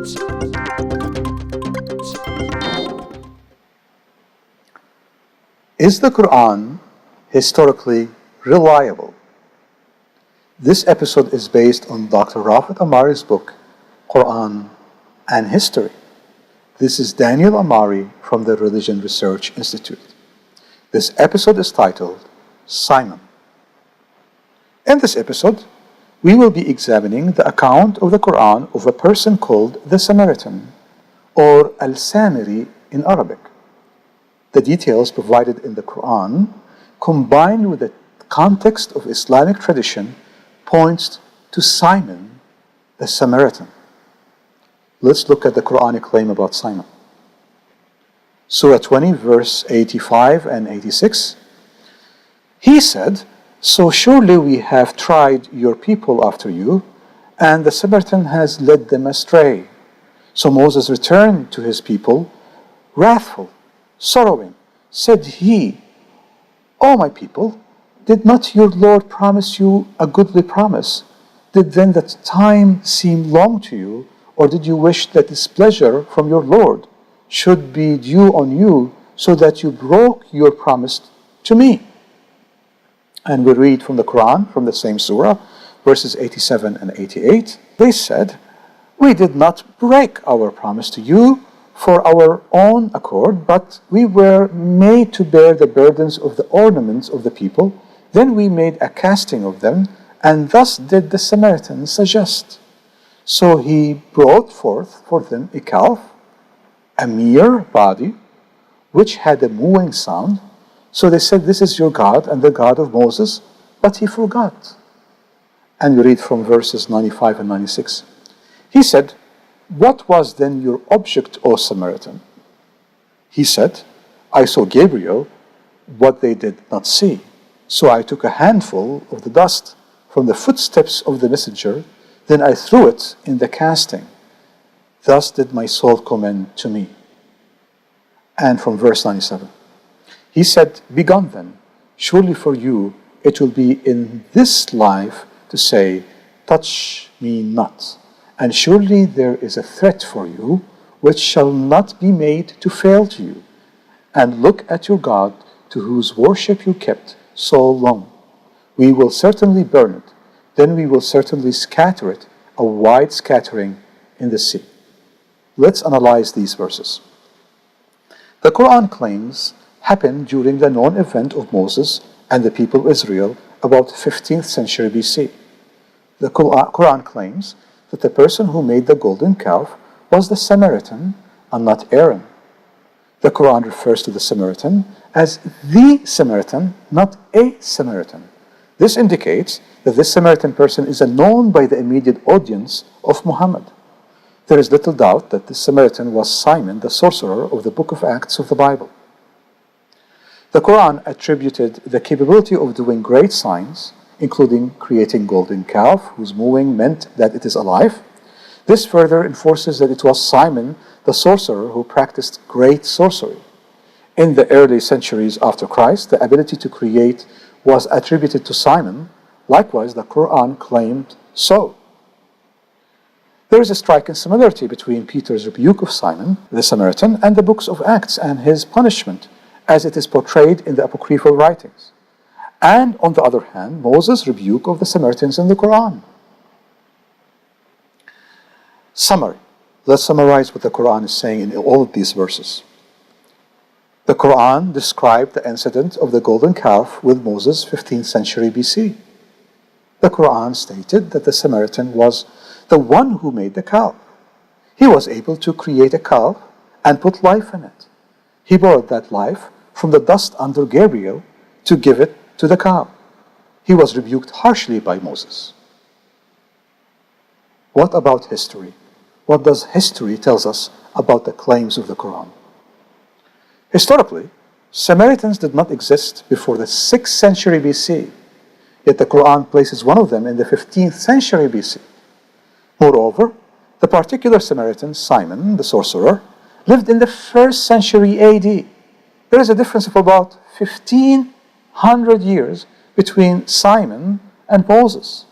Is the Quran historically reliable? This episode is based on Dr. Rafat Amari's book, Quran and History. This is Daniel Amari from the Religion Research Institute. This episode is titled Simon. In this episode, we will be examining the account of the Quran of a person called the Samaritan, or Al-Samiri in Arabic. The details provided in the Quran, combined with the context of Islamic tradition, points to Simon the Samaritan. Let's look at the Quranic claim about Simon. Surah 20, verse 85 and 86. He said, "So surely we have tried your people after you, and the Samaritan has led them astray." So Moses returned to his people, wrathful, sorrowing. Said he, "O my people, did not your Lord promise you a goodly promise? Did then that time seem long to you, or did you wish that displeasure from your Lord should be due on you, so that you broke your promise to me?" And we read from the Quran, from the same surah, verses 87 and 88. They said, "We did not break our promise to you for our own accord, but we were made to bear the burdens of the ornaments of the people. Then we made a casting of them, and thus did the Samaritan suggest. So he brought forth for them a calf, a mere body, which had a mooing sound. So they said, 'This is your God and the God of Moses,' but he forgot." And we read from verses 95 and 96. He said, "What was then your object, O Samaritan?" He said, "I saw Gabriel, what they did not see. So I took a handful of the dust from the footsteps of the messenger, then I threw it in the casting. Thus did my soul commend to me." And from verse 97. He said, "Begone then, surely for you it will be in this life to say, 'Touch me not.' And surely there is a threat for you, which shall not be made to fail to you. And look at your God, to whose worship you kept so long. We will certainly burn it, then we will certainly scatter it, a wide scattering in the sea." Let's analyze these verses. The Quran claims happened during the known event of Moses and the people of Israel about 15th century BC. The Quran claims that the person who made the golden calf was the Samaritan and not Aaron. The Quran refers to the Samaritan as the Samaritan, not a Samaritan. This indicates that this Samaritan person is known by the immediate audience of Muhammad. There is little doubt that this Samaritan was Simon, the sorcerer of the book of Acts of the Bible. The Quran attributed the capability of doing great signs, including creating golden calf, whose mooing meant that it is alive. This further enforces that it was Simon, the sorcerer, who practiced great sorcery. In the early centuries after Christ, the ability to create was attributed to Simon. Likewise, the Quran claimed so. There is a striking similarity between Peter's rebuke of Simon, the Samaritan, and the books of Acts and his punishment, as it is portrayed in the apocryphal writings. And on the other hand, Moses' rebuke of the Samaritans in the Quran. Summary. Let's summarize what the Quran is saying in all of these verses. The Quran described the incident of the golden calf with Moses 15th century BC. The Quran stated that the Samaritan was the one who made the calf. He was able to create a calf and put life in it. He borrowed that life from the dust under Gabriel to give it to the cow. He was rebuked harshly by Moses. What about history? What does history tell us about the claims of the Quran? Historically, Samaritans did not exist before the 6th century BC, yet the Quran places one of them in the 15th century BC. Moreover, the particular Samaritan, Simon, the sorcerer, lived in the 1st century AD. There is a difference of about 1,500 years between Simon and Moses.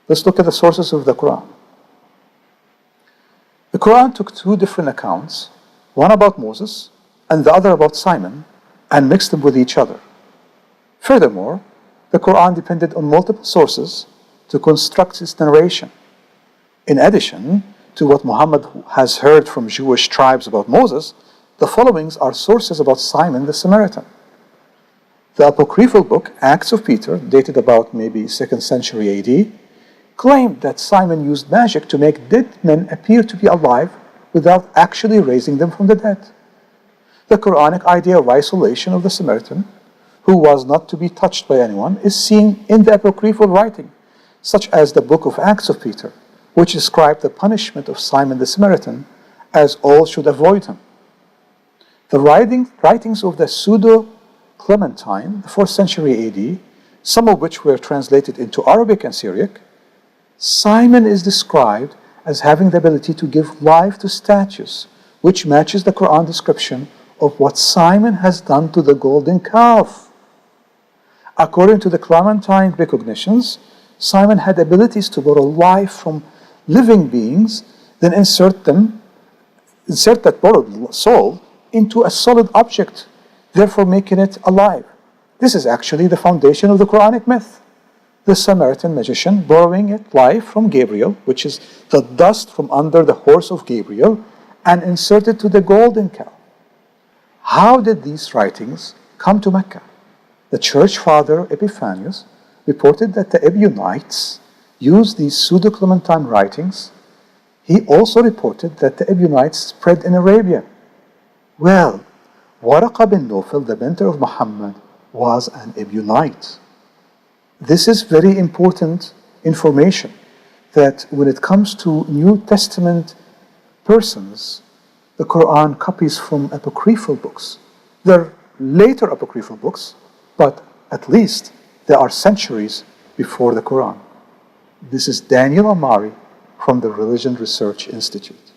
Let's look at the sources of the Quran. The Quran took two different accounts, one about Moses and the other about Simon, and mixed them with each other. Furthermore, the Quran depended on multiple sources to construct its narration. In addition to what Muhammad has heard from Jewish tribes about Moses, the followings are sources about Simon the Samaritan. The apocryphal book Acts of Peter, dated about maybe 2nd century AD, claimed that Simon used magic to make dead men appear to be alive without actually raising them from the dead. The Quranic idea of isolation of the Samaritan, who was not to be touched by anyone, is seen in the apocryphal writing, such as the book of Acts of Peter, which described the punishment of Simon the Samaritan, as all should avoid him. The writings of the Pseudo-Clementine, the 4th century AD, some of which were translated into Arabic and Syriac, Simon is described as having the ability to give life to statues, which matches the Quran description of what Simon has done to the golden calf. According to the Clementine recognitions, Simon had abilities to borrow life from living beings, then insert that borrowed soul into a solid object, therefore making it alive. This is actually the foundation of the Quranic myth. The Samaritan magician borrowing life from Gabriel, which is the dust from under the horse of Gabriel, and inserted to the golden cow. How did these writings come to Mecca? The church father Epiphanius reported that the Ebionites used these Pseudo-Clementine writings. He also reported that the Ebionites spread in Arabia. Well, Waraqa bin Nawfal, the mentor of Muhammad, was an Ebionite. This is very important information, that when it comes to New Testament persons, the Quran copies from apocryphal books. There are later apocryphal books, but at least they are centuries before the Quran. This is Daniel Amari from the Religion Research Institute.